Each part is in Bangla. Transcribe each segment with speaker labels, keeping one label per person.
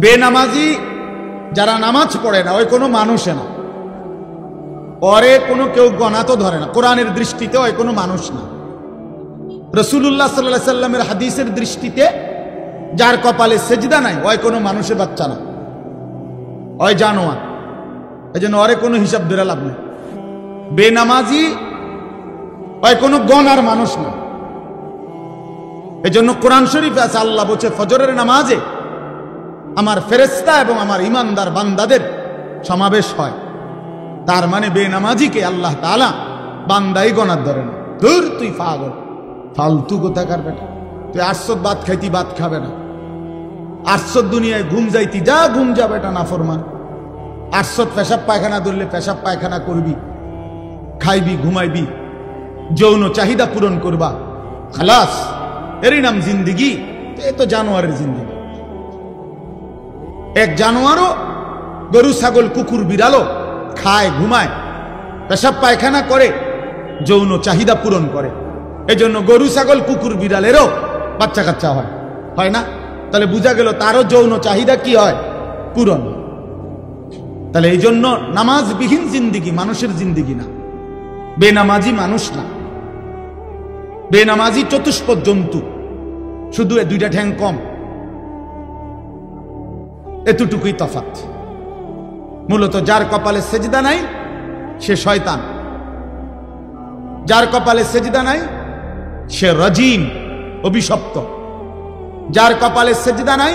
Speaker 1: বেনামাজি যারা নামাজ পড়ে না ওই কোনো মানুষে না, ওরে কোনো কেউ গণা তো ধরে না, কোরআনের দৃষ্টিতে ওই কোনো মানুষ না। রাসূলুল্লাহ সাল্লাল্লাহু আলাইহি সাল্লামের হাদিসের দৃষ্টিতে যার কপালে সেজদা নাই ওই কোনো মানুষের বাচ্চা না, ওই জানোয়ার। এই জন্য ওরে কোনো হিসাব ধরে লাভ নেই। বেনামাজি ওই কোনো গণার মানুষ না। এই জন্য কোরআন শরীফে আছে, আল্লাহ বলছে ফজরের নামাজে আমার ফেরেশতা এবং আমার ইমানদার বান্দাদের সমাবেশ হয়। তার মানে বেনামাজিকে আল্লাহ তাআলা বান্দাই গণার ধরে না। ধুর তুই পাগল, ফালতু কোথাকার বেটা, তুই 800 ভাত খাইতি, ভাত খাবে না। 800 দুনিয়ায় ঘুম যাইতি, যা ঘুম যা বেটা নাফরমান। 800 পেশাব পায়খানা ধরলে পেশাব পায়খানা করবি, খাইবি, ঘুমাইবি, যৌন চাহিদা পূরণ করবা, খালাস, এরই নাম জিন্দিগি। এ তো জানোয়ারের জিন্দিগি। এক জানোয়ারও গরু ছাগল কুকুর বিড়ালও খায়, ঘুমায়, পেশাব পায়খানা করে, যৌন চাহিদা পূরণ করে। এজন্য গরু ছাগল কুকুর বিড়ালেরও বাচ্চা কাচ্চা হয়, হয় না? তাহলে বোঝা গেল তারও যৌন চাহিদা কি হয়? পূরণ। তাহলে এই জন্য নামাজবিহীন জিন্দিগি মানুষের জিন্দিগি না, বেনামাজি মানুষ না। বেনামাজি চতুষ্পদ জন্তু, শুধু দুইটা ঠ্যাং কম, এতটুকুই তফাৎ। মূলত যার কপালে সেজদা নাই সে শয়তান, যার কপালে সেজদা নাই সে রাজিম, অভিশপ্ত। যার কপালে সেজদা নাই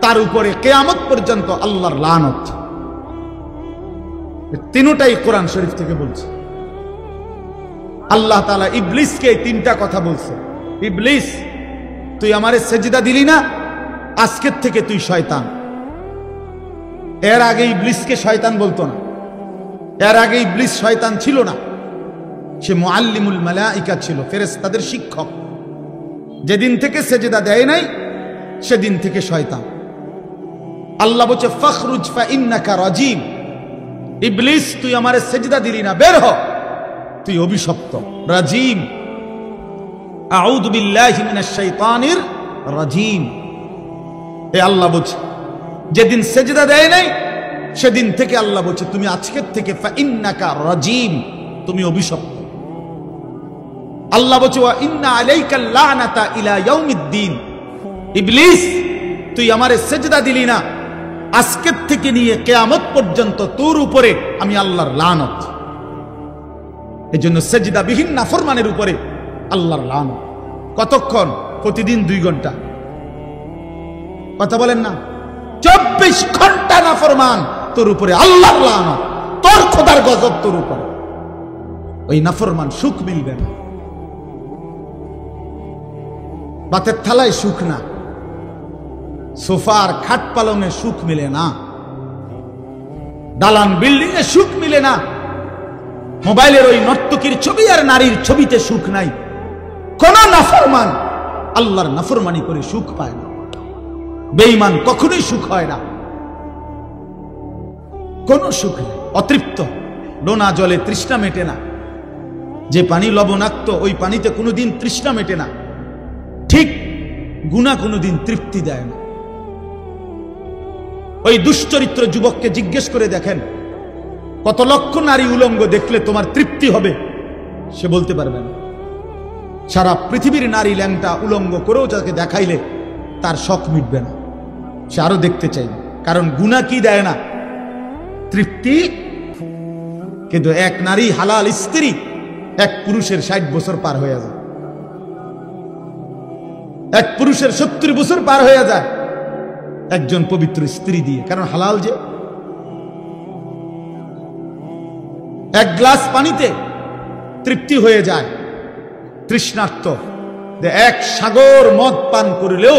Speaker 1: তার উপরে কিয়ামত পর্যন্ত আল্লাহর লানত। তিনটাই কোরআন শরীফ থেকে বলছে। আল্লাহ তাআলা ইবলিসকে তিনটা কথা বলছে, ইবলিস তুই আমারে সেজদা দিলি না, আজকের থেকে তুই শয়তান। এর আগে ইবলিসকে শয়তান বলতো না, এর আগে ইবলিস শয়তান ছিল না, সে মুআল্লিমুল মালাইকা ছিল, ফেরেশতাদের শিক্ষক। যেদিন থেকে সেজদা দেয় নাই সেদিন থেকে শয়তান। আল্লাহ বলছে ফাখরুজ ফা ইন্নাকা রাজিম, ইবলিস তুই আমারে সেজদা দিলি না, বের হ, তুই অভিশপ্ত, রাজিম। আউযু বিল্লাহি মিনাশ শাইতানির রাজিম। এ আল্লাহ বলছে যেদিন সেজদা দেয় নাই সেদিন থেকে আল্লাহ বলছে তুমি আজকের থেকে ফা ইন্নাকা রাজিম, তুমি অভিশপ্ত। আল্লাহ বলছে ওয়া ইন্না আলাইকাল লানাতা ইলা ইয়াউমিদ্দিন, ইবলিস তুই আমারে সেজদা দিলি না, আজকের থেকে নিয়ে কিয়ামত পর্যন্ত তোর উপরে আমি আল্লাহর লানত। এজন্য সেজদাবিহীন নাফরমানের উপরে আল্লাহর লানত। কতক্ষণ? প্রতিদিন 2 ঘন্টা। কথা বলেন না? 24 ঘন্টা নাফরমান, তোর উপরে আল্লাহর লানত, তোর খোদার গজব তোর উপরে। ওই নাফরমান সুখ মিলবে না, ভাতের থালায় সুখ না, সোফার খাট পালঙে সুখ মিলে না, দালান বিল্ডিং এ সুখ মিলে না, মোবাইলের ওই নর্তকীর ছবি আর নারীর ছবিতে সুখ নাই। কোন নাফরমান আল্লাহর নাফরমানি করে সুখ পায় না। বেঈমান কখনোই সুখ হয় না, কোন সুখ নেই, অতৃপ্ত। লোনা জলে তৃষ্ণা মেটে না, যে পানি লবণাক্ত ওই পানিতে কোনোদিন তৃষ্ণা মেটে না। ঠিক গুনাহ কোনোদিন তৃপ্তি দেয় না। ওই দুশ্চরিত্র যুবককে জিজ্ঞেস করে দেখেন, কত লক্ষ নারী উলঙ্গ দেখলে তোমার তৃপ্তি হবে? সে বলতে পারবে না। সারা পৃথিবীর নারী ল্যাংটা উলঙ্গ করেও যাকে দেখাইলে তার শখ মিটবে না, সে আরো দেখতে চাইবে। কারণ গুনাহ কি দেয় না? তৃপ্তি। কিন্তু এক নারী হালাল স্ত্রী এক পুরুষের 60 বছর পার হয়ে যায়, এক পুরুষের 70 বছর পার হয়ে যায় একজন পবিত্র স্ত্রী দিয়ে। কারণ হালাল যে। এক গ্লাস পানিতে তৃপ্তি হয়ে যায় তৃষ্ণার্ত। এক সাগর মদ পান করলেও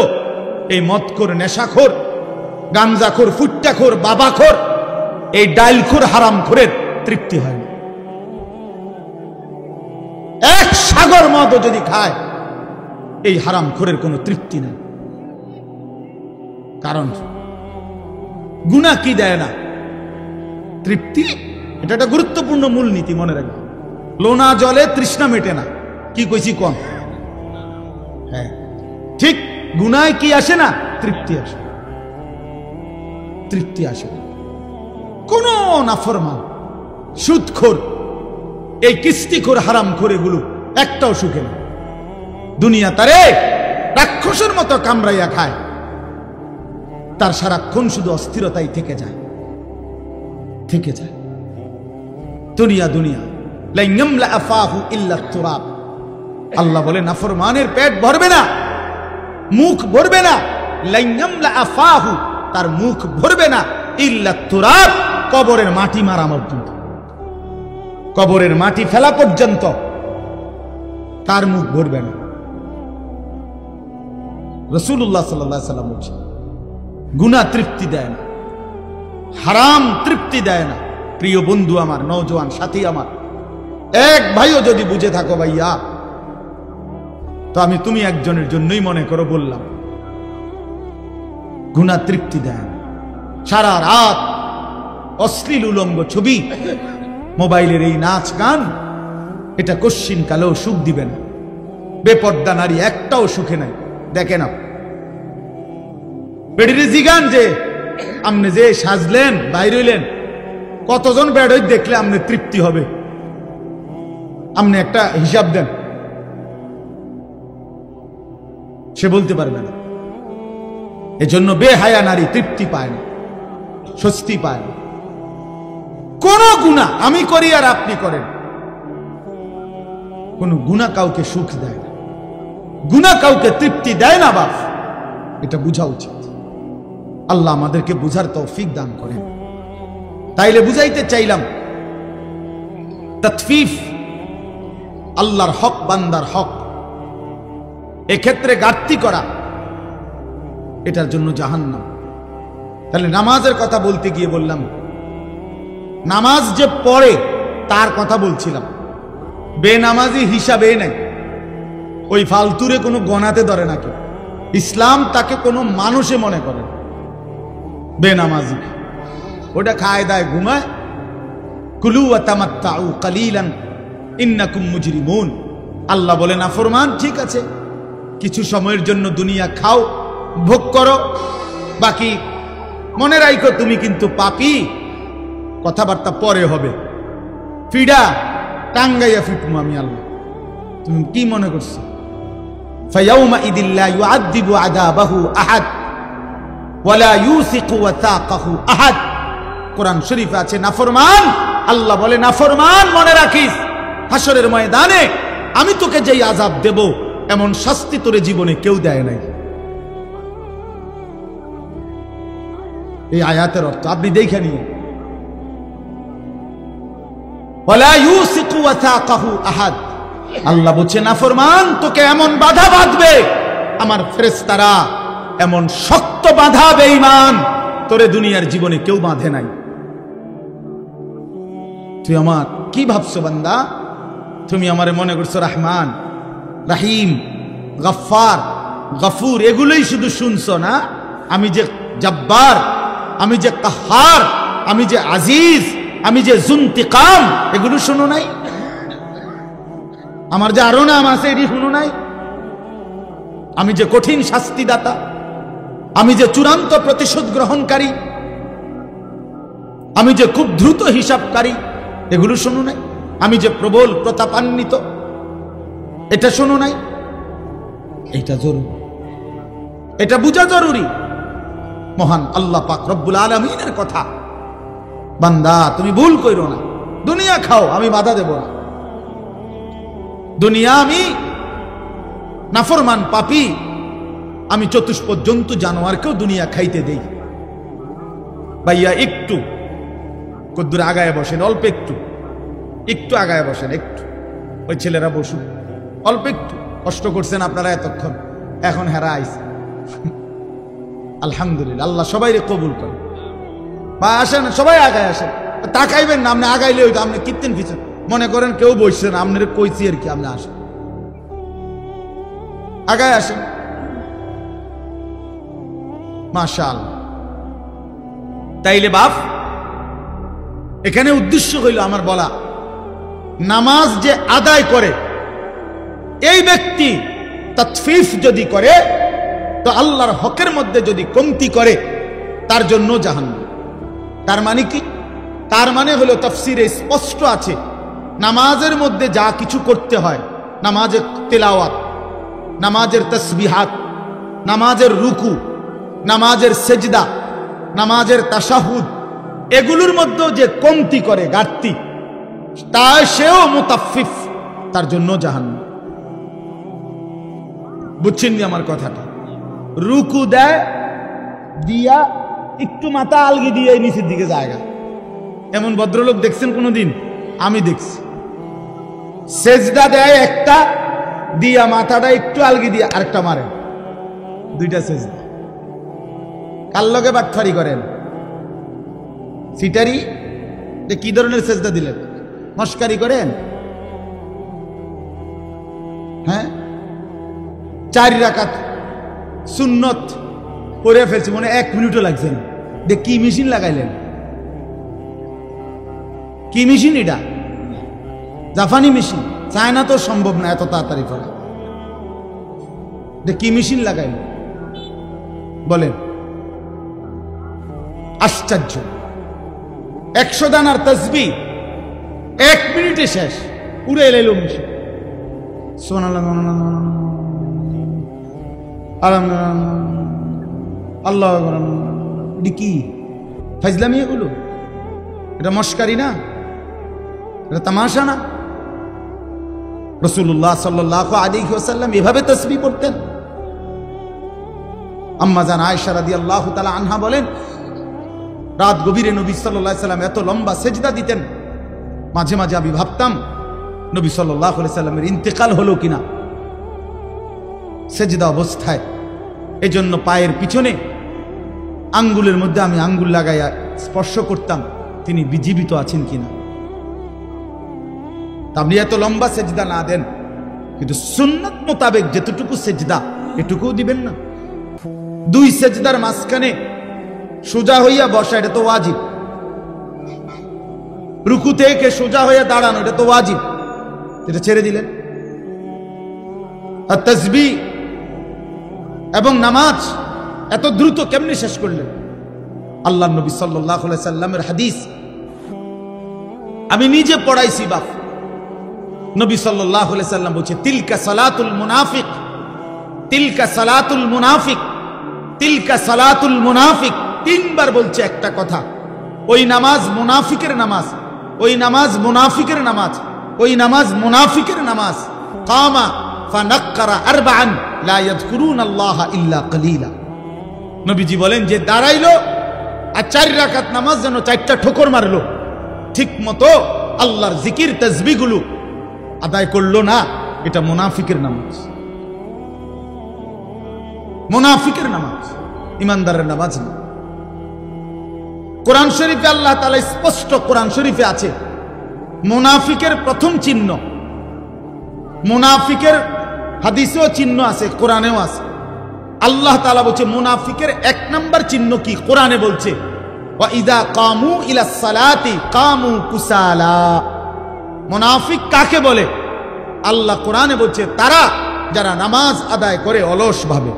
Speaker 1: এই মদখোর, নেশাখোর, গাঞ্জাখোর, ফুট্টাখোর, বাবাখোর, এই ডাইলখোর, হারামখোরের তৃপ্তি হয় না। এক সাগর মদও যদি খায় এই হারামখোরের কোনো তৃপ্তি নেই। কারণ গুনাহ কি দেয় না? তৃপ্তি। এটা একটা গুরুত্বপূর্ণ মূলনীতি, মনে রাখবে। লোনা জলে তৃষ্ণা মেটে না, কি কইছি কম? হ্যাঁ ঠিক। গুনায় কি আসে না? তৃপ্তি আসে। তৃপ্তি আসে না। কোন নাফরমান, সুদখোর, এই কিস্তিখোর, হারামখোর, এগুলো একটাও সুখে না। দুনিয়া তারে রাক্ষসের মতো কামড়াইয়া খায়, তার সারাক্ষণ শুধু অস্থিরতাই থেকে যায়। দুনিয়া দুনিয়া লা ইয়ামলা আফাহু ইল্লা তুরাব। আল্লাহ বলে নাফরমানের পেট ভরবে না, মুখ ভরবে না। লা ইয়ামলা আফাহু, তার মুখ ভরবে না, ইল্লা তুরাব, কবরের মাটি মারা পর্যন্ত, কবরের মাটি ফেলা পর্যন্ত তার মুখ ভরবে না। রাসূলুল্লাহ সাল্লাল্লাহু আলাইহি ওয়াসাল্লাম বলেছেন, গুনাহ তৃপ্তি দেয় না, হারাম তৃপ্তি দেয় না। প্রিয় বন্ধু আমার, নওজোয়ান সাথী আমার, এক ভাইও যদি বুঝে থাকো ভাইয়া, তো আমি তুমি একজনের জন্যই মনে করো বললাম, গুনাহ তৃপ্তি দেয় না। সারা রাত অশ্লীল উলঙ্গ ছবি, মোবাইলের এই নাচ গান, এটা কশ্চিন কালেও সুখ দিবে না। বেপর্দা নারী একটাও সুখে নাই। দেখেন বেডিরে জিগান যে আপনি যে সাজলেন বাইর হইলেন, কতজন বেড়ই দেখলে আপনি তৃপ্তি হবে? আপনি একটা হিসাব দেন, সে বলতে পারবে না। এজন্য বেহায়া নারী তৃপ্তি পায় না, স্বস্তি পায় না। কোন গুনাহ আমি করি আর আপনি করেন, কোন গুনাহ কাউকে সুখ দেয় না, গুনাহ কাউকে তৃপ্তি দেয় না। বাপ, এটা বুঝা উচিত। আল্লাহ আমাদেরকে বুঝার তৌফিক দান করেন। তাইলে বুঝাইতে চাইলাম, তাতফিফ, আল্লাহর হক বান্দার হক, এক্ষেত্রে ঘাটতি করা, এটার জন্য জাহান্নাম। তাহলে নামাজের কথা বলতে গিয়ে বললাম, নামাজ যে পড়ে তার কথা বলছিলাম। বেনামাজি হিসাবে নাই, ওই ফালতুরে কোনো গণাতে ধরে না কেউ। ইসলাম তাকে কোনো মানুষে মনে করে বেনামাজি, ওটা খায় দায় ঘুমায়। কুলু ওয়া তামাত্তাউ কালিলান ইন্নাকুম মুজরিমুন। আল্লাহ বলে নাফরমান, ঠিক আছে, কিছু সময়ের জন্য দুনিয়া খাও, ভোগ করো, বাকি মনে রাখো তুমি কিন্তু পাপী। কথাবার্তা পরে হবে, ফিডা টাঙ্গাইয়া ফিটমু আমি আল্লাহ। তুমি কি মনে করছো? ফায়াউমা ইদিল্লা ইউআযযিবু আযাবাহু আহাদ ওয়ালা ইউসিকু ওয়াসাকাহু আহাদ। কোরআন শরীফে আছে নাফরমান, আল্লাহ বলে নাফরমান মনে রাখিস, হাসরের ময়দানে আমি তোকে যেই আযাব দেব, এমন শাস্তি তোরে জীবনে কেউ দেয় নাই। এই আয়াতের অর্থ আপনি দেখে নিন। ওয়ালা ইউসিকু ওয়াসাকাহু আহাদ, আল্লাহ বলছে নাফরমান তোকে এমন বাধা বাঁধবে, আমার ফেরেশতারা এমন শক্ত বাধা বেঈমান তোরে দুনিয়ার জীবনে কেউ বাঁধে নাই। তুই আমার কি ভাবছো বান্দা? তুমি আমারে মনে করছো রহমান, রহিম, গফফার, গফুর, এগুলোই শুধু শুনছো না? আমি যে জব্বার, আমি যে কাহার, আমি যে আজিজ, আমি যে জুনতিকাম, এগুলো শুনো নাই? আমার যে আরো নাম আছে এটি শুনো নাই? আমি যে কঠিন শাস্তিদাতা, আমি যে চূড়ান্ত প্রতিশোধ গ্রহণকারী, আমি যে খুব দ্রুত হিসাবকারী, এগুলো শোনো নাই? আমি যে প্রবল প্রতাপান্বিত, এটা শোনো নাই? এটা জরুরি, এটা বুঝা জরুরি। মহান আল্লাহ পাক রব্বুল আলামিনের কথা। বান্দা তুমি ভুল কইরো না, দুনিয়া খাও, আমি বাধা দেব না। দুনিয়া আমি নাফরমান পাপী, আমি চতুষ্পদ জন্তু জানোয়ারকেও দুনিয়া খাইতে দেই। ভাইয়া একটু কদ্দুর আগায় বসেন, অল্প একটু, একটু আগায় বসেন, একটু। ওই ছেলেরা বসুন, অল্প একটু কষ্ট করছেন আপনারা এতক্ষণ, এখন হেরা আইছে। আলহামদুলিল্লাহ, আল্লাহ সবাই কবুল করে। বা আসেন, সবাই আগায় আসেন, তাকাইবেন না। আপনি আগাইলে হইতো, আপনি কীর্তেন পিছন মনে করেন কেউ বসছেন, আপনার কইছি আর কি। আপনি আসেন, আগায় আসেন। মাশাআল্লাহ। তাইলে বাপ, এখানে উদ্দেশ্য হইল আমার বলা, নামাজ যে আদায় করে এই ব্যক্তি তাতফিফ যদি করে, তো আল্লাহর হকের মধ্যে যদি কমতি করে, তার জন্য জাহান্নাম। তার মানে কি? তার মানে হলো তাফসীরে স্পষ্ট আছে, নামাজের মধ্যে যা কিছু করতে হয়, নামাজের তেলাওয়াত, নামাজের তাসবিহাত, নামাজের রুকু, নামাজের সেজদা, নামাজের তাশাহুদ, এগুলোর মধ্যে যে কমতি করে, ঘাটতি, তা সেও মুতাফফিফ, তার জন্য জাহান্নাম। বুঝছেন নি আমার কথাটা? রুকু দেয় দিয়া একটু মাথা আলগি দিয়ে নিচের দিকে জায়গা, এমন ভদ্রলোক দেখছেন কোনোদিন? আমি দেখছি। সেজদা দেয় একটা দিয়া মাথাটা একটু আলগি দিয়ে আরেকটা মারে, দুইটা সেজদা। কার লগে বাটফারি করেন? সিটারি? কি ধরনের সেজদা দিলেন? মস্কারি করেন? হ্যাঁ, 4 রাকাত সুন্নত পড়ে ফেলছি, মনে 1 মিনিটও লাগছে না। কি মেশিন লাগাইলেন? কি মেশিন এটা? জাপানি মেশিন। চায়না তো সম্ভব না এত তাড়াতাড়ি পড়া। কি মেশিন লাগাইলেন বলেন? আশ্চর্য। 100 দানার তাসবিহ 1 মিনিটে শেষ, উড়ে এলো মেশিন। সুবহানাল্লাহ, আল্লাহ কি ফাজলামি এগুলো? এটা মস্কারি না? এটা তামাশা না? রাসূলুল্লাহ সাল্লাল্লাহু আলাইহি ওয়াসাল্লাম এভাবে তাসবিহ পড়তেন। আম্মা জান আয়েশা রাদিয়াল্লাহু তাআলা আনহা বলেন, রাত গভীরে নবী সাল্লাল্লাহু আলাইহি সাল্লাম এত লম্বা সেজদা দিতেন, মাঝে মাঝে আমি ভাবতাম নবী সাল্লাল্লাহু আলাইহি সাল্লামের ইন্তেকাল হলো কিনা সেজদা অবস্থায়। এজন্য পায়ের পিছনে আঙ্গুলের মধ্যে আমি আঙ্গুল লাগাইয়া স্পর্শ করতাম তিনি জীবিত আছেন কিনা। আপনি এত লম্বা সেজদা না দেন, কিন্তু সুন্নাত মোতাবেক যেতটুকু সেজদা এটুকুও দিবেন না। 2 সেজদার মাঝখানে সোজা হইয়া বসা, এটা তো ওয়াজিব। রুকু থেকে সোজা হইয়া দাঁড়ানো, এটা তো ওয়াজিব, এটা ছেড়ে দিলেন। আর তাসবিহ এবং নামাজ এত দ্রুত কেমনে শেষ করলেন? আল্লাহর নবী সাল্লাল্লাহু আলাইহি সাল্লামের হাদিস আমি নিজে পড়াইছি বাপ। নবী সাল্লাল্লাহু আলাইহি সাল্লাম বলছে, তিলকা সালাতুল মুনাফিক, তিলকা সালাতুল মুনাফিক, তিলকা সালাতুল মুনাফিক। 3 বার বলছে একটা কথা। ওই নামাজ মুনাফিকের নামাজ, ওই নামাজ মুনাফিকের নামাজ, ওই নামাজ মুনাফিকের নামাজ। কামা ফানাক্কারা আরবাআন লা ইয়াযকুরুনাল্লাহা ইল্লা কলিলা। নবীজি বলেন, যে দাঁড়াইলো আর 4 রাকাত নামাজ যেন 4টা ঠোকর মারলো, ঠিক মতো আল্লাহর জিকির তাসবিহগুলো আদায় করলো না, এটা মুনাফিকের নামাজ। মুনাফিকের নামাজ, ইমানদারের নামাজ না। কোরআন শরীফে আল্লাহ তাআলা স্পষ্ট, কোরআন শরীফে আছে মুনাফিকের প্রথম চিহ্ন। মুনাফিকের হাদিসেও চিহ্ন আছে, কোরআনেও আছে। আল্লাহ তাআলা বলছে মুনাফিকের 1 নাম্বার চিহ্ন কি? কোরআনে বলছে, ওয়া ইযা কামু ইলাস সালাতি কামু কুসালা। মুনাফিক কাকে বলে? আল্লাহ কোরআনে বলছে তারা যারা নামাজ আদায় করে অলস ভাবে।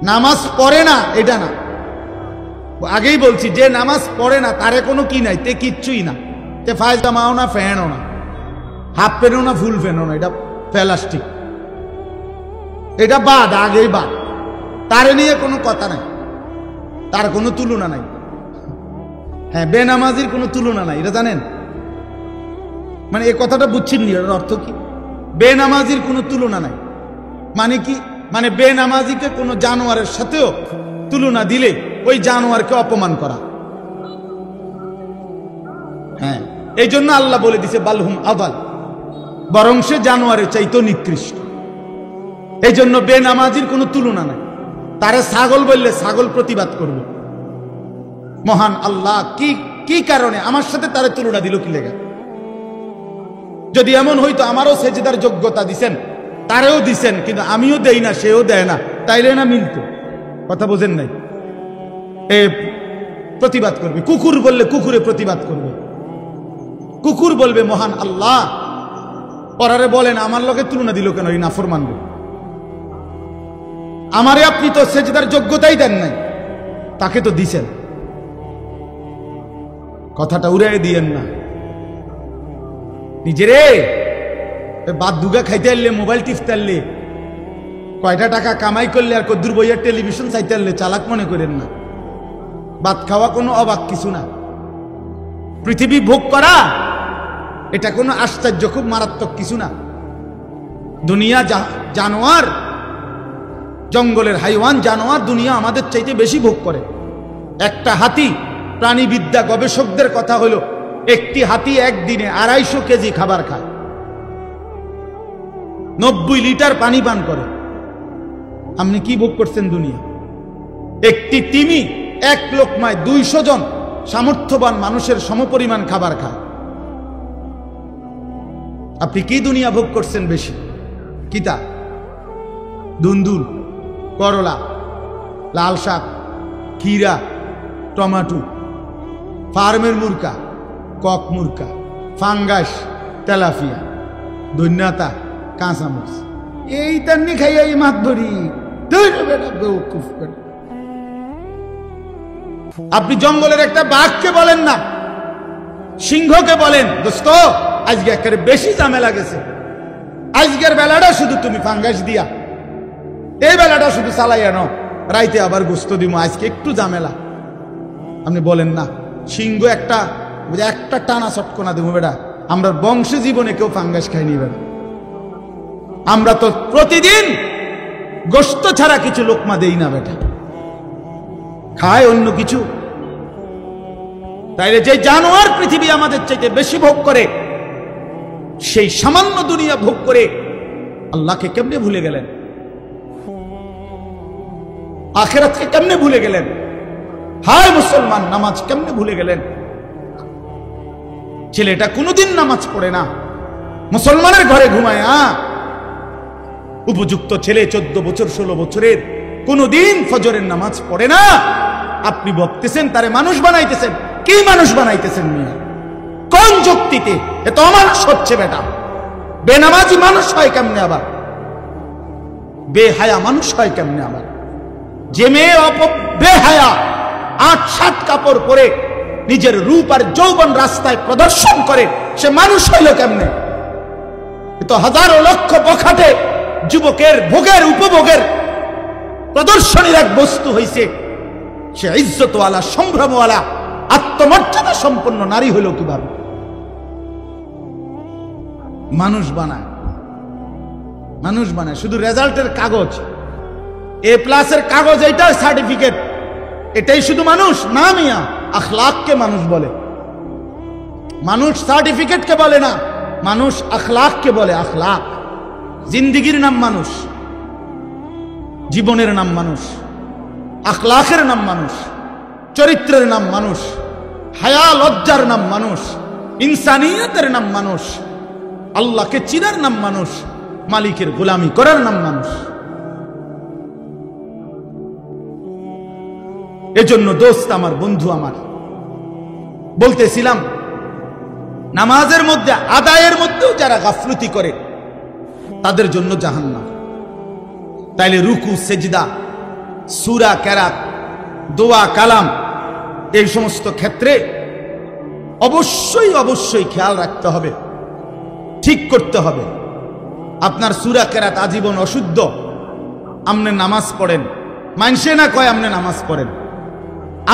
Speaker 1: নামাজ পড়ে না এটা না, আগেই বলছি, যে নামাজ পড়ে না তারে কোনো কি নাই, তে কিচ্ছুই না, তে ফায়জামাও না, ফ্যানও না, হাফ প্যান্টও না, ফুল প্যান্টও না, এটা প্লাস্টিক, এটা বাদ, আগেই বাদ। তারে নিয়ে কোনো কথা নাই, তার কোনো তুলনা নাই। হ্যাঁ, বেনামাজির কোনো তুলনা নাই, এটা জানেন? মানে এই কথাটা বুঝছেন নি? এর অর্থ কি? বেনামাজির কোনো তুলনা নাই মানে কি? মানে বেনামাজিকে কোনো জানোয়ারের সাথেও তুলনা দিলে ওই জানোয়ারকে অপমান করা। হ্যাঁ, এই জন্য আল্লাহ বলে দিছে বালহুম আদাল, বরং সে জানোয়ারের চাইতেও নিকৃষ্ট। এই জন্য বেনামাজির কোনো তুলনা নাই। তারে ছাগল বললে ছাগল প্রতিবাদ করবে। মহান আল্লাহ কি কারণে আমার সাথে তারে তুলনা দিল কি লেগে? যদি এমন হইতো আমারও সেজদার যোগ্যতা দিছেন, তারেও দিছেন, কিন্তু আমিও দেই না, সেও দেয় না, তাইলে না মিলতো? কথা বোঝেন নাই? এ প্রতিবাদ করবে। কুকুর বললে কুকুরে প্রতিবাদ করবে। কুকুর বলবে মহান আল্লাহ পরারে বলেন আমার লগে তুলনা দিল কেন? এই নাফরমান বলে, আমারে আপনি তো সেজদার যোগ্যতাই দেন নাই, তাকে তো দিছেন। কথাটা উড়াই দিয়েন না। নিজেরে বাদ দুগা খাইতে আনলে, মোবাইল টিপতে আনলে, কয়টা টাকা কামাই করলে আর কদ্দুর বইয়ের টেলিভিশন চাইতে আনলে চালাক মনে করেন না। ভাত খাওয়া কোনো অবাক কিছু না। পৃথিবী ভোগ করা এটা কোনো আশ্চর্য, খুব মারাত্মক কিছু না। দুনিয়া জানোয়ার, জঙ্গলের হাইওয়ান জানোয়ার দুনিয়া আমাদের চাইতে বেশি ভোগ করে। একটা হাতি, প্রাণীবিদ্যা গবেষকদের কথা হলো, একটি হাতি একদিনে 250 কেজি খাবার খায়, 90 লিটার পানি পান করে। আপনি কি ভোগ করছেন দুনিয়া? একটি তিমি এক লোকমায় 200 জন সামর্থ্যবান মানুষের সমপরিমাণ খাবার খায়। আপনি কি দুনিয়া ভোগ করছেন বেশি? কিতা? দুন্দুল, করলা, লাল শাক, ক্ষীরা, টমাটো, ফার্মের মুরকা, কক মুরকা, ফাঙ্গাস, তেলাপিয়া, ধন্যতা, কাঁচামরিচ, এই তান্নি খাইয়া এই মাত ধরি। আপনি জঙ্গলের একটা বাঘকে বলেন না, সিংহকে বলেন, দোস্ত আজকে একেবারে বেশি ঝামেলা গেছে, আজকের বেলাটা শুধু তুমি ফাঙ্গাস দিয়া, এই বেলাটা শুধু চালাইয়া নাও, রাইতে আবার গোস্ত দিব, আজকে একটু ঝামেলা। আপনি বলেন না, সিংহ একটা টানা চটকনা দেবো বেটা, আমরা বংশ জীবনে কেউ ফাঙ্গাস খাইনি বেটা। আমরা তো প্রতিদিন গোস্ত ছাড়া কিছু লোকমা দেই না বেটা, খায় অন্য কিছু। তাইলে যে জানোয়ার পৃথিবী আমাদের চাইতে বেশি ভোগ করে, সেই সামান্য দুনিয়া ভোগ করে আল্লাহকে কেমনে ভুলে গেলেন? আখিরাতকে কেমনে ভুলে গেলেন? হায় মুসলমান, নামাজ কেমনে ভুলে গেলেন? ছেলেটা কোনোদিন নামাজ পড়ে না, মুসলমানের ঘরে ঘুমায়, উপযুক্ত ছেলে 14 বছর 16 বছরের, কোনোদিন ফজরের নামাজ পড়ে না। আপনি বলতেছেন তারে মানুষ বানাইতেছেন। কি মানুষ বানাইতেছেন মিয়া? কোন যুক্তিতে? এ তো অমানুষ হচ্ছে বেটা। বেনামাজি মানুষ হয় কেমনে আবার? বেহায়া মানুষ হয় কেমনে আবার? যে মেয়ে বেহায়া 8-7 কাপড় পরে নিজের রূপ আর যৌবন রাস্তায় প্রদর্শন করে, সে মানুষ হইল কেমনে? এ তো হাজারো লক্ষ বখাটে যুবকের ভোগের উপভোগের প্রদর্শনীর এক বস্তু হইছে। সে ইজ্জতওয়ালা, সম্ভ্রমওয়ালা, আত্মমর্যাদা সম্পন্ন নারী হইল কিভাবে? মানুষ বানায়, মানুষ বানায় শুধু রেজাল্টের কাগজ, A+ কাগজ, এইটা সার্টিফিকেট, এটাই শুধু মানুষ না মিয়া। আখলাককে মানুষ বলে, মানুষ সার্টিফিকেটকে বলে না, মানুষ আখলাককে বলে। আখলাক, জিন্দিগির নাম মানুষ, জীবনের নাম মানুষ, আখলাকের নাম মানুষ, চরিত্রের নাম মানুষ, হায়া লজ্জার নাম মানুষ, ইনসানিয়তের নাম মানুষ, আল্লাহকে চিনার নাম মানুষ, মালিকের গোলামি করার নাম মানুষ। এজন্য দোস্ত আমার, বন্ধু আমার, বলতেছিলাম নামাজের মধ্যে, আদায়ের মধ্যেও যারা গাফলতি করে তাদের জন্য জাহান্নাম। তাইলে রুকু, সেজদা, সূরা, কেরাত, দোয়া, কালাম, এই সমস্ত ক্ষেত্রে অবশ্যই অবশ্যই খেয়াল রাখতে হবে, ঠিক করতে হবে। আপনার সূরা কেরাত আজীবন অশুদ্ধ, আমনে নামাজ পড়েন, মানসে না কয় আমনে নামাজ পড়েন,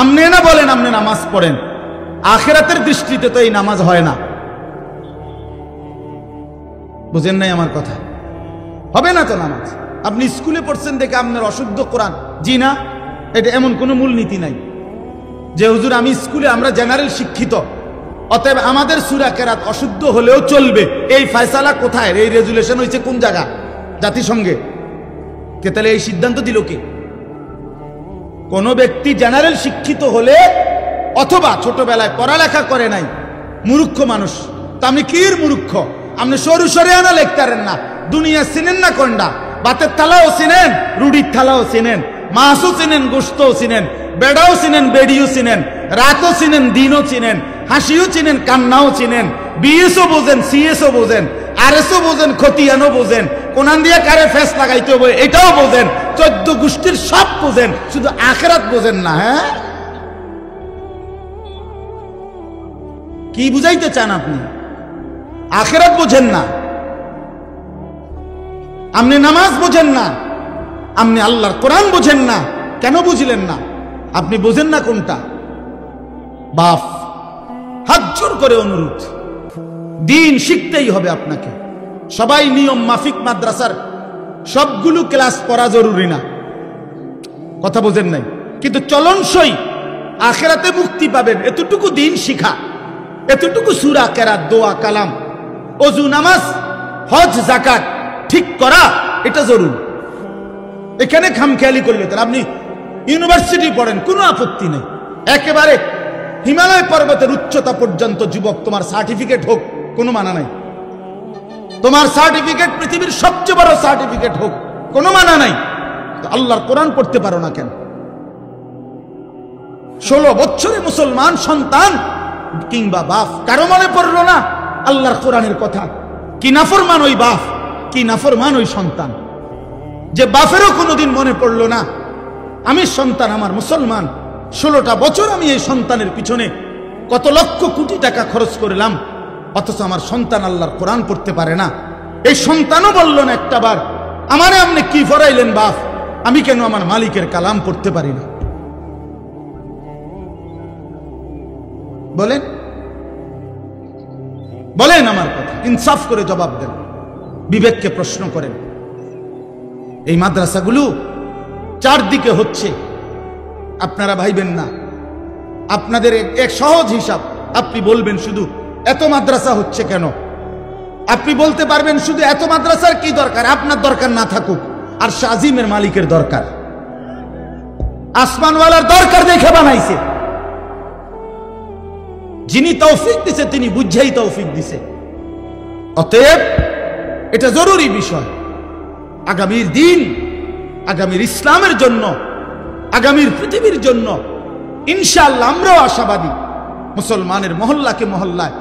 Speaker 1: আমনে না বলেন আমনে নামাজ পড়েন, আখিরাতের দৃষ্টিতে তো এই নামাজ হয় না। বুঝেন নাই আমার কথা? হবে না তো নামাজ। আপনি স্কুলে পড়ছেন দেখে আপনার অশুদ্ধ কোরআন, জি না, এটা এমন কোনো মূলনীতি নাই যে হুজুর আমি স্কুলে, আমরা জেনারেল শিক্ষিত, অতএব আমাদের সূরা কেরাত অশুদ্ধ হলেও চলবে। এই ফয়সালা কোথায়? এই রেজুলেশন হয়েছে কোন জায়গা? জাতিসংঘে। কে তাহলে এই সিদ্ধান্ত দিল কে? কোন ব্যক্তি জেনারেল শিক্ষিত হলে অথবা ছোটবেলায় পড়ালেখা করে নাই, মূর্খ মানুষ, তা আপনি কির মূর্খ? আপনি সরু সরে আনা লেখতারেন না, দুনিয়া চিনেন না কোনটা? ভাতের থালাও চিনেন, রুটির থালাও চিনেন, মাছও চিনেন, গোশতও চিনেন, বেড়াও চিনেন, বেড়িও চিনেন, রাতও চিনেন, দিনও চিনেন, হাসিও চিনেন, কান্নাও চিনেন, বিএসও বোঝেন, সিএসও বোঝেন, আরএসও বোঝেন, খতিয়ানও বোঝেন, কোনান দিয়ে কারে ফেস লাগাইতে হবে এটাও বোঝেন, 14 গোষ্ঠীর সব বোঝেন, শুধু আখিরাত বোঝেন না। হ্যাঁ, কি বুঝাইতে চান আপনি? আখিরাত বোঝেন না, আপনি নামাজ বোঝেন না, আপনি আল্লাহর কোরআন বোঝেন না। কেন বুঝলেন না? আপনি বোঝেন না কোনটা? বাপ, হাত জোর করে অনুরোধ, দিন শিখতেই হবে আপনাকে। সবাই নিয়ম মাফিক মাদ্রাসার সবগুলো ক্লাস পড়া জরুরি না, কথা বোঝেন নাই, কিন্তু চলনসই আখিরাতে মুক্তি পাবেন এতটুকু দিন শিখা, এতটুকু সূরা কেরাত, দোয়া, কালাম, ওযু, নামাজ, হজ, যাকাত ঠিক করা, এটা জরুরি। এখানে খামখেয়ালি করলে তার আপনি ইউনিভার্সিটি পড়েন, কোনো আপত্তি নেই, একেবারে হিমালয় পর্বতের উচ্চতা পর্যন্ত যুবক তোমার সার্টিফিকেট হোক, কোনো মানা নাই। তোমার সার্টিফিকেট পৃথিবীর সবচেয়ে বড় সার্টিফিকেট হোক, কোনো মানা নাই। তো আল্লাহর কোরআন পড়তে পারো না কেন? 16 বছরে মুসলমান সন্তান কিংবা বাপ কারো মনে পড়লো না আল্লাহর কোরআনের কথা? কি নাফরমান ওই বাপ, কি নাফরমান ওই সন্তান, যে বাপেরও কোনোদিন মনে পড়লো না আমি সন্তান, আমার মুসলমান, 16টা বছর আমি এই সন্তানের পিছনে কত লক্ষ কোটি টাকা খরচ করলাম, অথচ আমার সন্তান আল্লাহর কোরআন পড়তে পারে না। এই সন্তানও বলল না একটা বার, আমারে আপনি কি ফরাইলেন বাপ, আমি কেন আমার মালিকের কালাম পড়তে পারি না? বলেন, বলেন আমার কথা, ইনসাফ করে জবাব দেন, বিবেককে প্রশ্ন করেন। এই মাদ্রাসাগুলো চারদিকে হচ্ছে, আপনারা ভাইবেন না। আপনাদের এক সহজ হিসাব, আপনি বলবেন শুধু এত মাদ্রাসা হচ্ছে কেন? আপনি বলতে পারবেন শুধু এত মাদ্রাসার কি দরকার? আপনার দরকার না থাকুক, আর শাজিমের মালিকের দরকার, আসমানওয়ালার দরকার দেখে বানাইছে। যিনি তৌফিক দিছে তিনি বুঝেই তৌফিক দিছে। অতএব এটা জরুরি বিষয়, আগামীর দিন, আগামীর ইসলামের জন্য, আগামীর পৃথিবীর জন্য ইনশাআল্লাহ আমরাও আশাবাদী। মুসলমানের মহল্লাকে মহল্লায়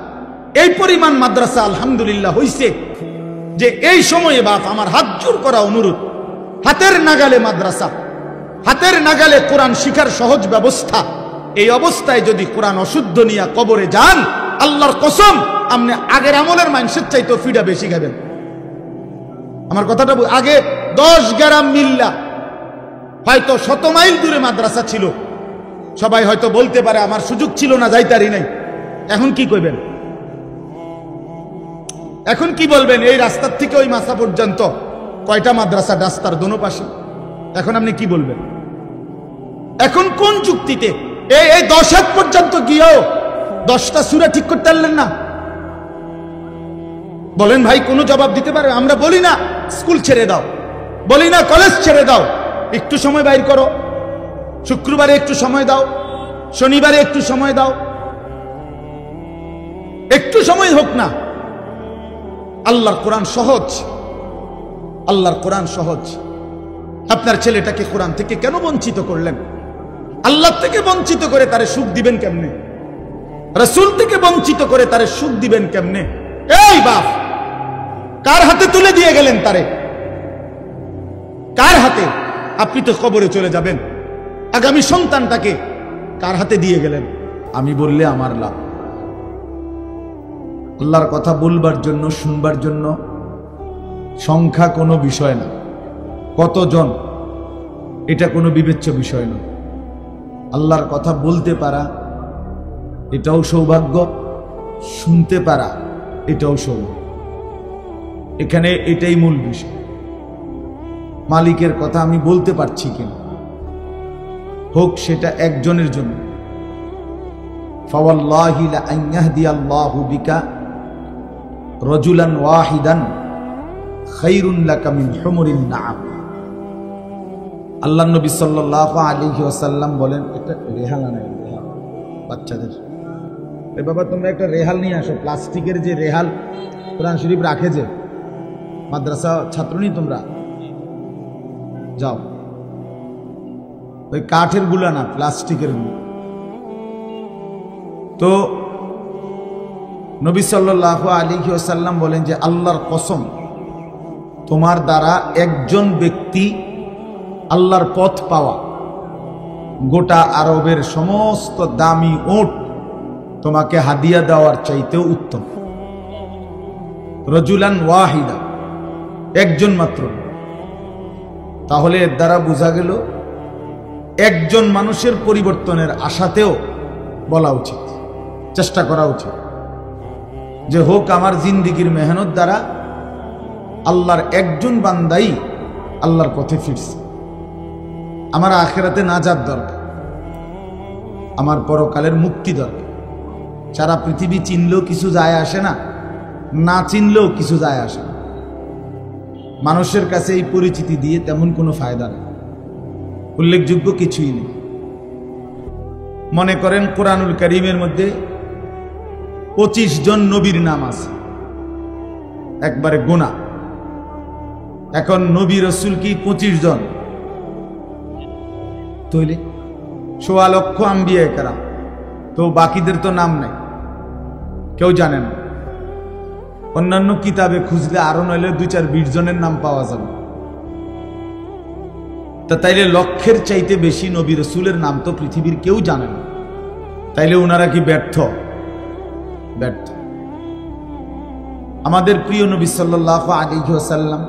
Speaker 1: এই পরিমাণ মাদ্রাসা আলহামদুলিল্লাহ হইছে যে এই সময়ে বাপ আমার হাত জোর করা অনুরোধ, হাতের নাগালে মাদ্রাসা, হাতের নাগালে কোরআন শিখার সহজ ব্যবস্থা। এই অবস্থায় যদি কোরআন অশুদ্ধ নিয়ে কবরে যান, আল্লাহর কসম আপনি আগের আমলের মানুষের চাইতে ফিডা বেশি খাবেন। আমার কথাটা আগে 10 গ্রাম মিল্লা হয়তো 100 মাইল দূরে মাদ্রাসা ছিল, সবাই হয়তো বলতে পারে আমার সুযোগ ছিল না, যাইতারি নাই। এখন কি কইবেন? এখন কি বলবেন? এই রাস্তার থেকে ওই মাসা পর্যন্ত কয়টা মাদ্রাসা, রাস্তার দোনো পাশে। এখন আপনি কি বলবেন? এখন কোন যুক্তিতে এই 10 হাত পর্যন্ত গিয়েও 10টা সূরা ঠিক করতে পারলেন না? বলেন ভাই, কোনো জবাব দিতে পারে? আমরা বলি না স্কুল ছেড়ে দাও, বলি না কলেজ ছেড়ে দাও, একটু সময় বাইর করো, শুক্রবারে একটু সময় দাও, শনিবারে একটু সময় দাও, একটু সময় হোক না। আল্লাহর কোরআন সহজ, আল্লাহর কোরআন সহজ। আপনার ছেলেটাকে কোরআন থেকে কেন বঞ্চিত করলেন? আল্লাহ থেকে বঞ্চিত করে তারে সুখ দিবেন কেমনে? রাসূল থেকে বঞ্চিত করে তারে সুখ দিবেন কেমনে? এই বাপ, কার হাতে তুলে দিয়ে গেলেন তারে? কার হাতে? আপনি তো কবরে চলে যাবেন, আগামী সন্তানটাকে কার হাতে দিয়ে গেলেন? আমি বললে আমার লাভ। আল্লাহর কথা বলবার জন্য, শুনবার জন্য সংখ্যা কোনো বিষয় না, কতজন এটা কোনো বিবেচ্য বিষয় না। আল্লাহর কথা বলতে পারা এটাও সৌভাগ্য, শুনতে পারা এটাও সৌভাগ্য। এখানে এটাই মূল বিষয়, মালিকের কথা আমি বলতে পারছি কিনা, হোক সেটা একজনের জন্য। ফাওয়াল্লাহি লা আন ইয়াহদিয়াল্লাহু বিকা রাজুলান ওয়াহিদান খায়রুন লাকা মিন হুমুরিন নাআম। আল্লাহ নবী সাল্লাল্লাহু আলাইহি ওয়াসাল্লাম বলেন, এটা রেহাল আনাই বাচ্চাদের, এ বাবা তোমরা একটা রেহাল নিয়ে আসো, প্লাস্টিকের যে রেহাল কোরআন শরীফ রাখে যে, মাদ্রাসা ছাত্রনী তোমরা যাও, ওই কাঠের গুলা না, প্লাস্টিকের গুলো। তো নবী সাল্লাল্লাহু আলাইহি ওয়াসাল্লাম বলেন যে আল্লাহর কসম, তোমার দ্বারা একজন ব্যক্তি আল্লাহর পথ পাওয়া গোটা আরবের সমস্ত দামি ওট তোমাকে হাদিয়া দেওয়ার চাইতেও উত্তম। রজুলান ওয়াহিদা, একজন মাত্র। তাহলে এর দ্বারা বোঝা গেল একজন মানুষের পরিবর্তনের আশাতেও বলা উচিত, চেষ্টা করা উচিত যে হোক আমার জিন্দিগির মেহনত দ্বারা আল্লাহর একজন বান্দাই আল্লাহর পথে ফিরছে। আমার আখিরাতে নাজাত দরকার, আমার পরকালের মুক্তি দরকার। সারা পৃথিবী চিনলেও কিছু যায় আসে না, না চিনলেও কিছু যায় আসে না। মানুষের কাছে এই পরিচিতি দিয়ে তেমন কোনো ফায়দা নেই, উল্লেখযোগ্য কিছুই নেই। মনে করেন কোরআনুল কারীমের মধ্যে 25 জন নবীর নাম আছে, একবারে গোনা। এখন নবী রসুল কি 25 জন? তৈলে 1.25 লক্ষ আম্বিয়া কেরাম, তো বাকিদের তো নাম নাই, কেউ জানে না। অন্যান্য কিতাবে খুঁজলে আরো নইলে 2-4-20 জনের নাম পাওয়া যাবে। তা তাইলে লক্ষের চাইতে বেশি নবী রসুলের নাম তো পৃথিবীর কেউ জানে না। তাইলে ওনারা কি ব্যর্থ? ব্যর্থ। আমাদের প্রিয় নবী সাল্লাল্লাহু আলাইহি ওয়াসাল্লাম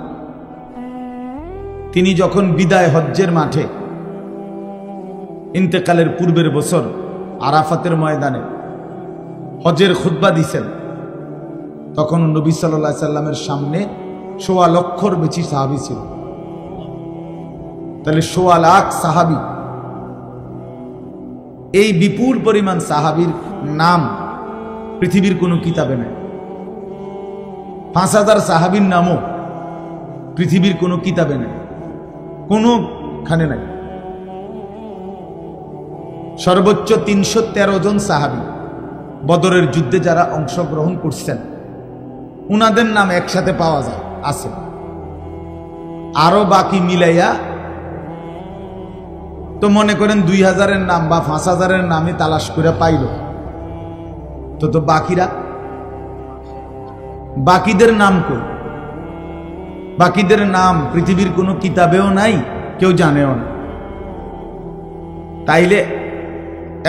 Speaker 1: তিনি যখন বিদায় হজ্জের মাঠে ইন্তেকালের পূর্বের বছর আরাফাতের ময়দানে হজের খুতবা দিছেন, তখন নবী সাল্লাল্লাহু আলাইহি সাল্লামের সামনে 1.25 লক্ষর বেশি সাহাবী ছিল। তাহলে 1.25 লাখ সাহাবী, এই বিপুল পরিমাণ সাহাবীর নাম পৃথিবীর কোনো কিতাবে নেই। 5000 সাহাবীর নামও পৃথিবীর কোনো কিতাবে নেই, কোনোখানে নাই। সর্বোচ্চ 313 জন সাহাবী বদরের যুদ্ধে যারা অংশগ্রহণ করছেন উনাদের নাম একসাথে পাওয়া যায়, আছে। আরো বাকি মিলাইয়া তো মনে করেন 2000-এর নাম বা 5000-এর নামে তালাশ করে পাইল, তো বাকিরা, বাকিদের নাম কই? বাকিদের নাম পৃথিবীর কোনো কিতাবেও নাই, কেউ জানেও না। তাইলে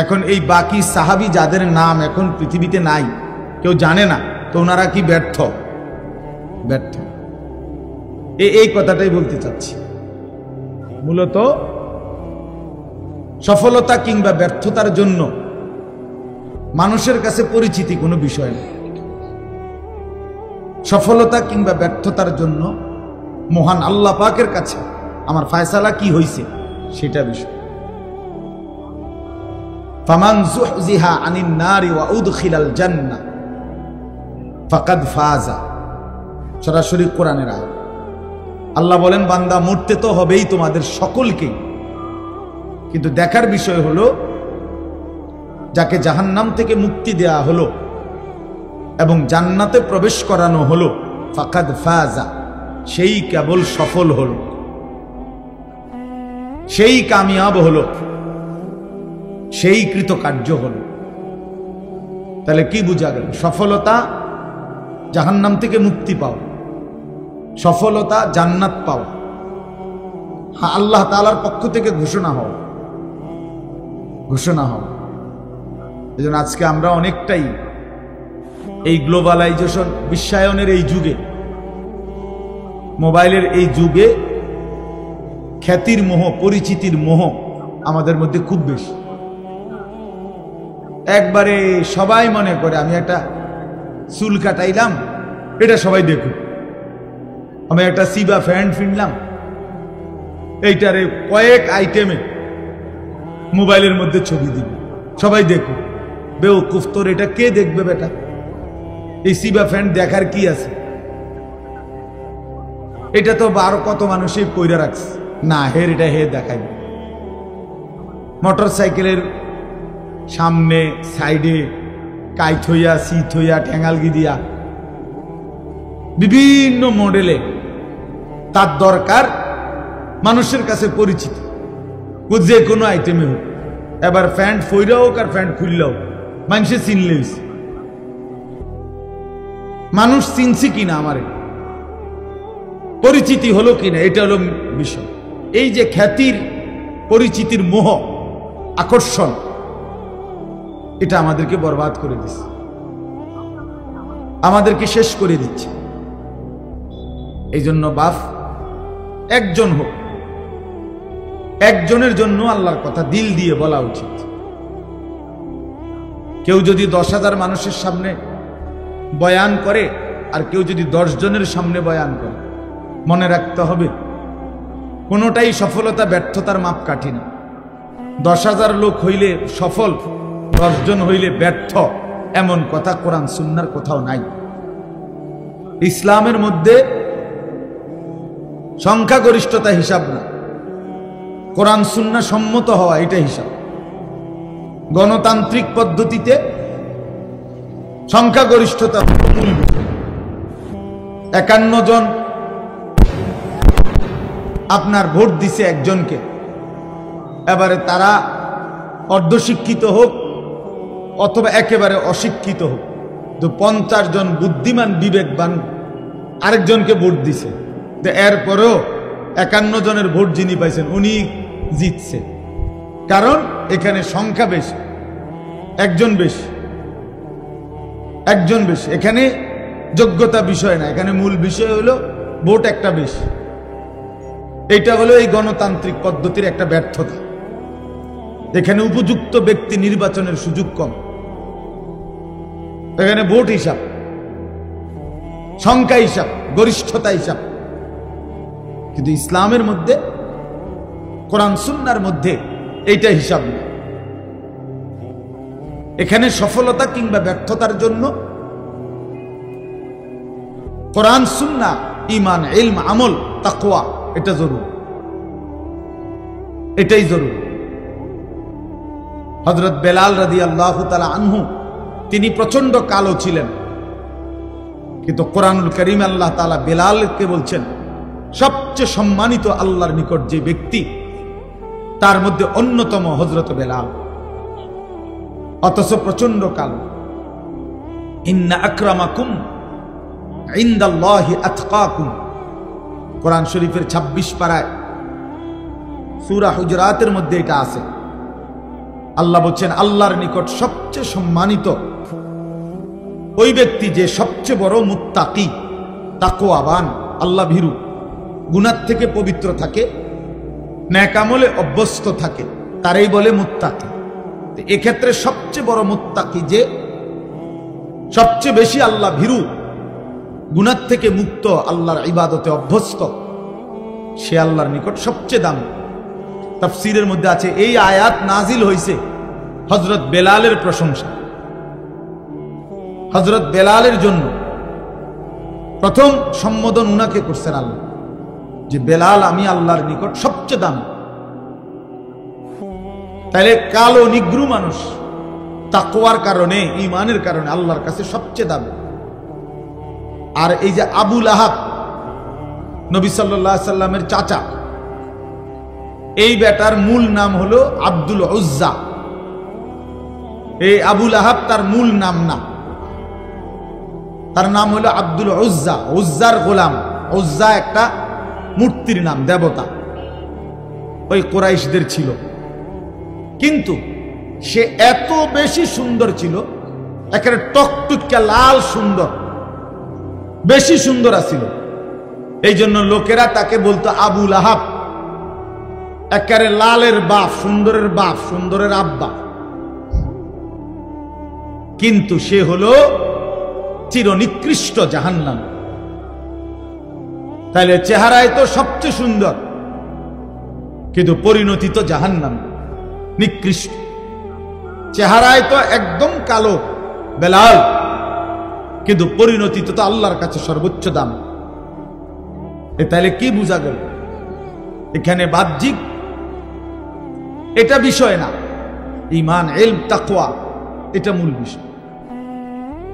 Speaker 1: এখন এই বাকি সাহাবী যাদের নাম এখন পৃথিবীতে নাই, কেউ জানে না, তো ওনারা কি ব্যর্থ? ব্যর্থ। এই কথাটাই বলতে চাচ্ছি। মূলত সফলতা কিংবা ব্যর্থতার জন্য মানুষের কাছে পরিচিতি কোনো বিষয় না। সফলতা কিংবা ব্যর্থতার জন্য মহান আল্লাহ পাকের কাছে আমার ফায়সালা কি হইছে সেটা বিষয়। ফামান যুহজিহা আনিন নারি ওয়া উদখিলাল জান্নাহ ফাকাদ ফাজা, সরাসরি কোরআনের আয়াত। আল্লাহ বলেন বান্দা মরতে তো হবেই তোমাদের সকলকে, কিন্তু দেখার বিষয় হলো যাকে জাহান্নাম থেকে মুক্তি দেয়া হলো এবং জান্নাতে প্রবেশ করানো হলো, ফাকাদ ফাজা, সেই কেবল সফল হলো, সেই কামিয়াব হলো, সেই কৃতকার্য হলো। তাহলে কি বোঝা গেল? সফলতা জাহান্নাম থেকে মুক্তি পাওয়া, সফলতা জান্নাত পাওয়া, আল্লাহ তাআলার পক্ষ থেকে ঘোষণা হওয়া। এজন্য আজকে আমরা অনেকটাই এই গ্লোবালাইজেশন, বিশ্বায়নের এই যুগে, মোবাইলের এই যুগে খ্যাতির মোহ, পরিচিতির মোহ আমাদের মধ্যে খুব বেশি। একবারে সবাই মনে করে আমি একটা চুল কাটাইলাম, এটা সবাই দেখুক। আমি একটা সিবা প্যান্ট কিনলাম, এইটারে কয়েক আইটেমে মোবাইলের মধ্যে ছবি দিব, সবাই দেখুক। বেওকুফ, তোর এটা কে দেখবে বেটা? এই সিবা প্যান্ট দেখার কি আছে? এটা তো আরো কত মানুষই কইরা রাখছে, না হের এটা হে দেখাইবে। মোটর সাইকেলের সামনে সাইডে কাইট হইয়া, সিট হইয়া, ঠেঙ্গালগি দিয়া বিভিন্ন মডেলে তার দরকার মানুষের কাছে পরিচিত, যে কোনো আইটেমে হোক। এবার প্যান্ট ফইরা হোক আর প্যান্ট খুললেও মানুষে চিনলে, মানুষ চিনছে কিনা, আমার পরিচিতি হলো কিনা, এটা হলো বিষয়। এই যে খ্যাতির, পরিচিতির মোহ, আকর্ষণ, এটা আমাদেরকে বরবাদ করে দিচ্ছে, আমাদেরকে শেষ করে দিচ্ছে। এই জন্য বাপ একজন হোক, একজনের জন্য আল্লাহর কথা দিল দিয়ে বলা উচিত। কেউ যদি 10,000 মানুষের সামনে বয়ান করে আর কেউ যদি 10 জনের সামনে বয়ান করে, মনে রাখতে হবে কোনোটাই সফলতা ব্যর্থতার মাপকাঠি না। 10,000 লোক হইলে সফল, 10 জন হইলে ব্যর্থ, এমন কথা কোরআন সুন্নাহর কোথাও নাই। ইসলামের মধ্যে সংখ্যাগরিষ্ঠতা হিসাব না, কোরআন সুন্নাহ সম্মত হওয়া এটা হিসাব। গণতান্ত্রিক পদ্ধতিতে সংখ্যাগরিষ্ঠতা 51 জন আপনার ভোট দিছে একজনকে, এবারে তারা অর্ধশিক্ষিত হোক অথবা একেবারে অশিক্ষিত হোক, তো 50 জন বুদ্ধিমান বিবেকবান আরেকজনকে ভোট দিছে, তো এরপরেও 51 জনের ভোট যিনি পাইছেন উনি জিতছে। কারণ এখানে সংখ্যা বেশি, একজন বেশি, একজন বেশি। এখানে যোগ্যতা বিষয় না, এখানে মূল বিষয় হলো ভোট একটা বেশি। এটা হলো এই গণতান্ত্রিক পদ্ধতির একটা ব্যর্থতা। এখানে উপযুক্ত ব্যক্তি নির্বাচনের সুযোগ কম, এখানে ভোট হিসাব, সংখ্যা হিসাব, গরিষ্ঠতা হিসাব। কিন্তু ইসলামের মধ্যে, কোরআন সুন্নাহর মধ্যে এইটা হিসাব না। এখানে সফলতা কিংবা ব্যর্থতার জন্য কোরআন সুন্নাহ, ঈমান, ইলম, আমল, তাকওয়া এটা জরুরি, এটাই জরুরি। হযরত বেলাল রাদিয়াল্লাহু তাআলা আনহু তিনি প্রচন্ড কালো ছিলেন, কিন্তু কোরআনুল কারীম আল্লাহ তাআলা বেলালকে বলছেন সবচেয়ে সম্মানিত আল্লাহর নিকট যে ব্যক্তি তার মধ্যে অন্যতম হযরত বেলাল, অথচ প্রচন্ড কালো। ইন্না আকরামাকুম ইনদাল্লাহি আতকাকুম, কোরআন শরীফের 26 পারায় সূরা হুজরাতের মধ্যে এটা আছে। আল্লাহ বলছেন আল্লাহর নিকট সবচেয়ে সম্মানিত ওই ব্যক্তি যে সবচেয়ে বড় মুত্তাকি, তাকওয়াবান, আল্লাহ ভীরু, গুনাহ থেকে পবিত্র থাকে, নেক আমলে অভ্যস্ত থাকে, তারই বলে মুত্তাকি। এক্ষেত্রে সবচেয়ে বড় মুত্তাকি যে সবচেয়ে বেশি আল্লাহ ভীরু, গুনাহ থেকে মুক্ত, আল্লাহর ইবাদতে অভ্যস্ত, সে আল্লাহর নিকট সবচেয়ে দামি। তাফসীরের মধ্যে আছে এই আয়াত নাজিল হয়েছে হযরত বেলালের প্রশংসা, হযরত বেলালের জন্য প্রথম সম্বোধন উনাকে করছেন আল্লাহ, যে বেলাল আমি আল্লাহর নিকট সবচেয়ে দামি। তাহলে কালো নিগ্রু মানুষ তাকওয়ার কারণে, ঈমানের কারণে আল্লাহর কাছে সবচেয়ে দামি। আর এই যে আবু লাহাব, নবী সাল্লাল্লাহু আলাইহি সাল্লামের চাচা, এই বেটার মূল নাম হলো আব্দুল উজ্জা। এই আবু লাহাব তার মূল নাম না, তার নাম হলো আব্দুল উজ্জা, উজ্জার গোলাম। উজ্জা একটা মূর্তির নাম, দেবতা, ওই কুরাইশদের ছিল। কিন্তু সে এত বেশি সুন্দর ছিল, একেবারে টকটুকা লাল সুন্দর, বেশি সুন্দর আছিল। এই জন্য লোকেরা তাকে বলতো আবু লাহাব, একেবারে লালের বাপ, সুন্দরের বাপ, সুন্দরের আব্বা। কিন্তু সে হলো চিরনিকৃষ্ট জাহান্নাম। তাহলে চেহারায় তো সবচেয়ে সুন্দর, কিন্তু পরিণতি তো জাহান্নাম, নিকৃষ্ট। চেহারায় তো একদম কালো বেলাল, কিন্তু পরিণতি তো আল্লাহর কাছে সর্বোচ্চ দাম। তাহলে কি বোঝা গেল? এখানে বাহ্যিক এটা বিষয় না, ঈমান, ইলম, তাকওয়া এটা মূল বিষয়।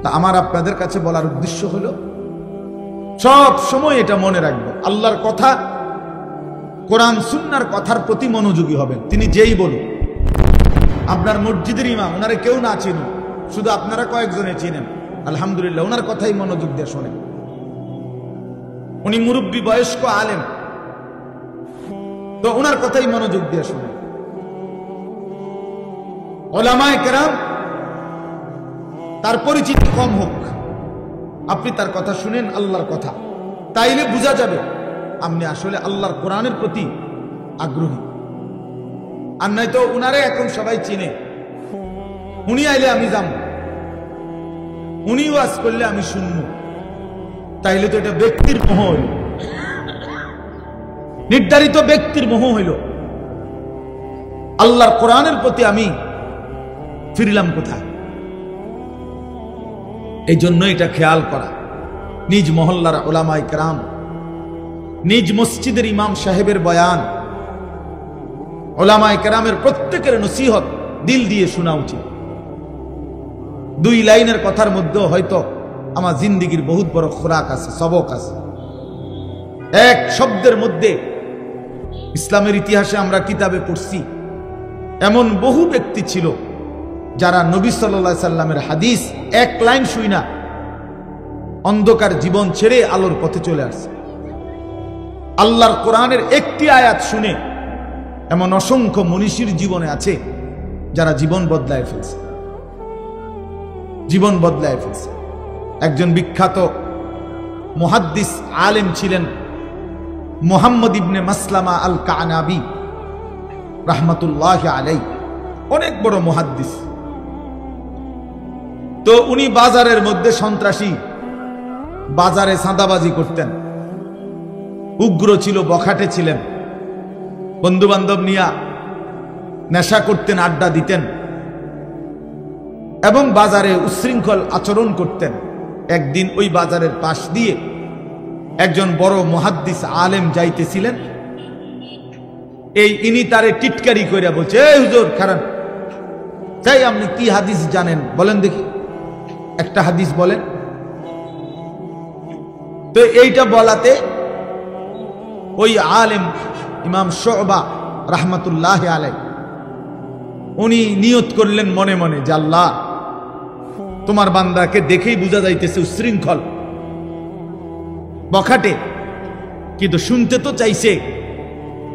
Speaker 1: তা আমার আপনাদের কাছে বলার উদ্দেশ্য হলো সব সময় এটা মনে রাখবো, আল্লাহর কথা, কোরআন সুন্নাহর কথার প্রতি মনোযোগী হবেন। তিনি যেই বলুন, আপনার মসজিদের ইমাম, ওনারে কেউ না চিনুন, শুধু আপনারা কয়েকজনে চিনেন, আলহামদুলিল্লাহ, ওনার কথাই মনোযোগ দিয়ে শোনেন। উনি মুরব্বী, বয়স্ক আলেম, তো ওনার কথাই মনোযোগ দিয়ে শোনেন। উলামায়ে কেরাম তার পরিচিতি কম হোক, আপনি তার কথা শুনেন, আল্লাহর কথা, তাইলে বোঝা যাবে আপনি আসলে আল্লাহর কোরআনের প্রতি আগ্রহী। আর নাই তো উনারে এখন সবাই চিনে, উনি আইলে আমি যাম, উনি ওয়াজ করলে আমি শুনবো, তাইলে তো এটা ব্যক্তির মোহ হইল, নির্ধারিত ব্যক্তির মোহ হইল। আল্লাহর কোরআনের প্রতি আমি ফিরলাম কোথায়? এই জন্য এটা খেয়াল করা, নিজ মহল্লার উলামায়ে কেরাম, নিজ মসজিদের ইমাম সাহেবের বয়ান, উলামায়ে কেরামের প্রত্যেকের নসিহত দিল দিয়ে শোনা উচিত। 2 লাইনের কথার মধ্যে হয়তো আমার জিন্দেগির বহুত বড় খোরাক আছে, সবক আছে। এক শব্দের মধ্যে ইসলামের ইতিহাসে আমরা কিতাবে পড়ছি এমন বহু ব্যক্তি ছিল যারা নবী সাল্লাল্লাহু আলাইহি সাল্লামের হাদিস 1 লাইন শুই না অন্ধকার জীবন ছেড়ে আলোর পথে চলে আসছে। আল্লাহর কোরআনের একটি আয়াত শুনে এমন অসংখ্য মনীষীর জীবনে আছে যারা জীবন বদলায় ফেলছে, জীবন বদলায় ফেলছে। একজন বিখ্যাত মুহাদ্দিস আলেম ছিলেন মুহাম্মদ ইবনে মাসলামা আল কানাবি রাহমাতুল্লাহি আলাইহি, অনেক বড় মুহাদ্দিস। তো উনি বাজারের মধ্যে সন্ত্রাসী, বাজারে চাঁদাবাজি করতেন, উগ্র ছিল, বখাটে ছিলেন, বন্ধু বান্ধব নিয়া নেশা করতেন, আড্ডা দিতেন এবং বাজারে উচ্ছৃঙ্খল আচরণ করতেন। একদিন ওই বাজারের পাশ দিয়ে একজন বড় মুহাদ্দিস আলেম যাইতেছিলেন, ইনি তারে টিটকারি কইরা বলছে, এই হুজুর খারাপ, তাই আপনি কি হাদিস জানেন বলেন দেখি, একটা হাদিস বলেন। তো এইটা বলাতে ওই আলেম ইমাম শুবা রাহমাতুল্লাহি আলাইহি উনি নিয়ত করলেন মনে মনে যে আল্লাহ, তোমার বান্দাকে দেখেই বোঝা যাইতেছে উচ্ছৃঙ্খল, বখাটে, কিন্তু শুনতে তো চাইছে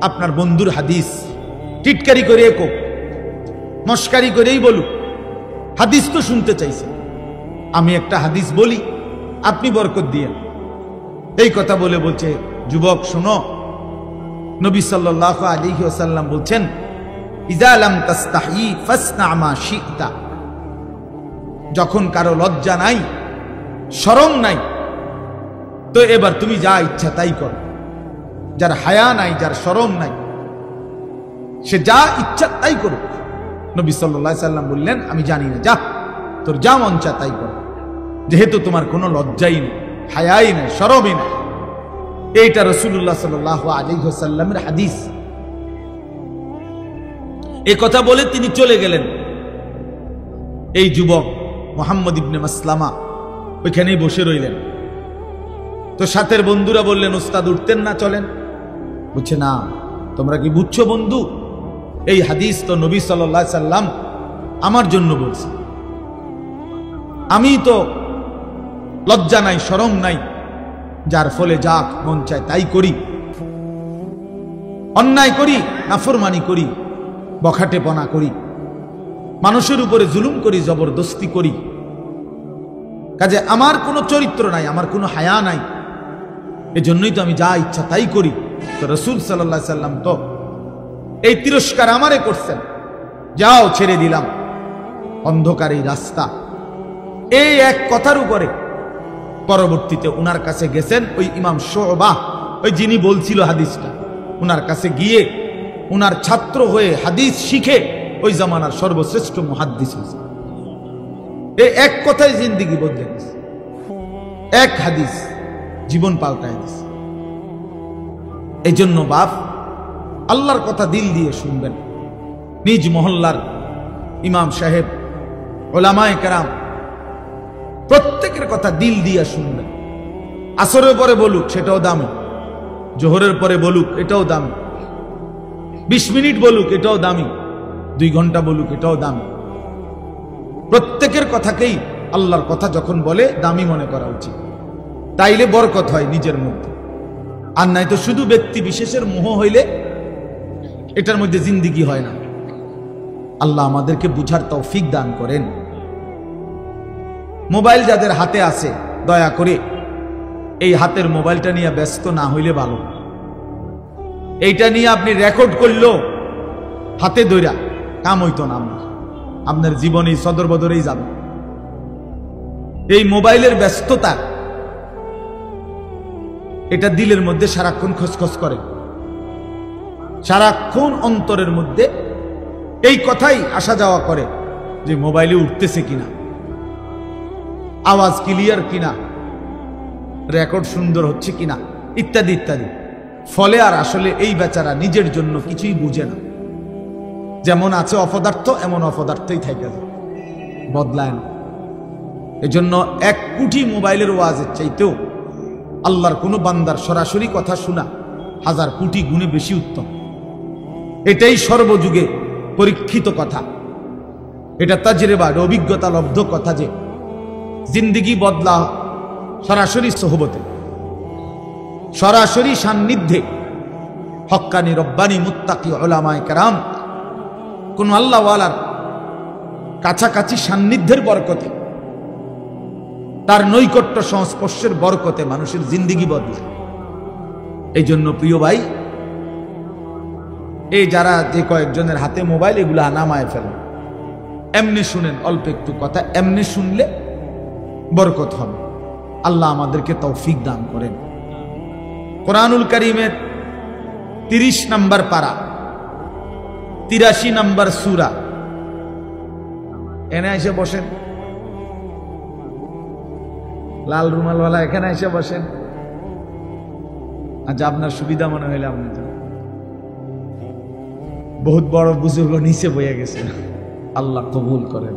Speaker 1: আপনার বন্ধুর হাদিস, টিটকারি করে একো মস্কারি করেই বলুক, হাদিস তো শুনতে চাইছে, আমি একটা হাদিস বলি, আপনি বরকত দিয়েন। এই কথা বলে বলছে, যুবক শোনো, নবী সাল্লাল্লাহু আলাইহি ওয়াসাল্লাম বলছেন, ইযা লাম তাস্তাহি ফাসনা মা শি'তা, যখন কারো লজ্জা নাই, শরম নাই, তো এবার তুমি যা ইচ্ছা তাই করো। যার হায়া নাই, যার শরম নাই, সে যা ইচ্ছা তাই করুক। নবী সাল্লাল্লাহু আলাইহি সাল্লাম বললেন, আমি জানি না, যা তোর যা মন চায় তাই কর, যেহেতু তোমার কোনো লজ্জাই নেই, হায়াই নেই, শরমই নেই। এইটা রাসূলুল্লাহ সাল্লাল্লাহু আলাইহি ওয়াসাল্লামের হাদিস। এই কথা বলে তিনি চলে গেলেন। এই যুবক মুহাম্মদ ইবনে মাসলামা ওইখানেই বসে রইলেন। তো সাথের বন্ধুরা বললেন, ওস্তাদ উঠতেন না, চলেন। বলছে, না, তোমরা কি বুঝছো বন্ধু, এই হাদিস তো নবী সাল্লাল্লাহু আলাইহি সাল্লাম আমার জন্য বলছে, আমি তো লজ্জা নাই, শরম নাই, যার ফলে যা মন চায় তাই করি, অন্যায় করি, নাফরমানি করি, বখাটেপনা করি, মানুষের উপরে জুলুম করি, জবরদস্তি করি, কাজে আমার কোনো চরিত্র নাই, আমার কোনো হায়া নাই, এজন্যই তো আমি যা ইচ্ছা তাই করি। তো রাসূল সাল্লাল্লাহু আলাইহি সাল্লাম তো এই তিরস্কার আমারে করছেন, যাও ছেড়ে দিলাম অন্ধকার এই রাস্তা। এই এক কথার উপরে পরবর্তীতে উনার কাছে গেছেন ওই ইমাম শুবা, ওই যিনি বলছিল হাদিসটা, উনার কাছে গিয়ে উনার ছাত্র হয়ে হাদিস শিখে ওই জামানার সর্বশ্রেষ্ঠ মুহাদ্দিস হয়েছে। এই এক কথায় জিন্দেগি বদলে গেছে, এক হাদিস জীবন পাল্টায় দিছে। এই জন্য বাপ, আল্লাহর কথা দিল দিয়ে শুনবেন, নিজ মহল্লার ইমাম সাহেব, উলামায়ে কেরাম প্রত্যেকের কথা দিল দিয়ে শুনবেন। আসরের পরে বলুক সেটাও দামি, জোহরের পরে বলুক এটাও দামি, 20 মিনিট বলুক এটাও দামি, 2 ঘন্টা বলুক এটাও দামি। প্রত্যেকের কথাকেই আল্লাহর কথা যখন বলে দামি মনে করা উচিত, তাইলে বরকত হয় নিজের মধ্যে। আর নাই তো শুধু ব্যক্তি বিশেষের মোহ হইলে এটার মধ্যে জিন্দেগি হয় না। আল্লাহ আমাদেরকে বুঝার তৌফিক দান করেন। মোবাইল যাদের হাতে আছে দয়া করে এই হাতের মোবাইলটা নিয়ে ব্যস্ত না হইলে ভালো। এইটা নিয়ে আপনি রেকর্ড করলো হাতে ধইরা কাম হইতো না, আপনার জীবনে সদর বদরেই যাবে। এই মোবাইলের ব্যস্ততা এটা দিলের মধ্যে সারাক্ষণ খসখস করে, সারাক্ষণ অন্তরের মধ্যে এই কথাই আসা যাওয়া করে যে মোবাইলে উঠতেছে কিনা, আওয়াজ ক্লিয়ার কিনা, রেকর্ড সুন্দর হচ্ছে কিনা, ইত্যাদি ইত্যাদি। ফলে আর আসলে এই বেচারা নিজের জন্য কিছুই বুঝে না। যেমন আছে অপদার্থ এমন অপদার্থই থাকে, বদলায় না। এজন্য 1 কোটি মোবাইলের ওয়াজের চাইতেও আল্লাহর কোনো বান্দার সরাসরি কথা শোনা 1000 কোটি গুণে বেশি উত্তম। এটাই সর্বযুগে পরীক্ষিত কথা, এটা তাজরিবা অভিজ্ঞতা লব্ধ কথা যে জিন্দেগি বদলা সরাসরি সোহবতে, সরাসরি সান্নিধ্যে হক্কানি রব্বানি মুত্তাকি উলামায়ে কেরাম কোন আল্লাহওয়ালার কাছাকাছি সান্নিধ্যের বরকতে, তার নৈকট্য সংস্পর্শের বরকতে মানুষের জিন্দেগি বদলায়। এই জন্য প্রিয় ভাই, এই যারা যে কয়েকজনের হাতে মোবাইল, এগুলা নামায় ফেলেন, এমনি শুনেন, অল্প একটু কথা এমনি শুনলে বরকত হবে। আল্লাহ আমাদেরকে তৌফিক দান করেন। কোরআনুল কারীমের 30 নম্বর পারা, 83 নম্বর সূরা, এনে এসে বসেন, লাল রুমালওয়ালা এখানে এসে বসেন। আচ্ছা, আপনার সুবিধা মনে হইলে আপনি তো বহুত বড় বুজুর্গ নিচে বইয়া গেছে, আল্লাহ কবুল করেন।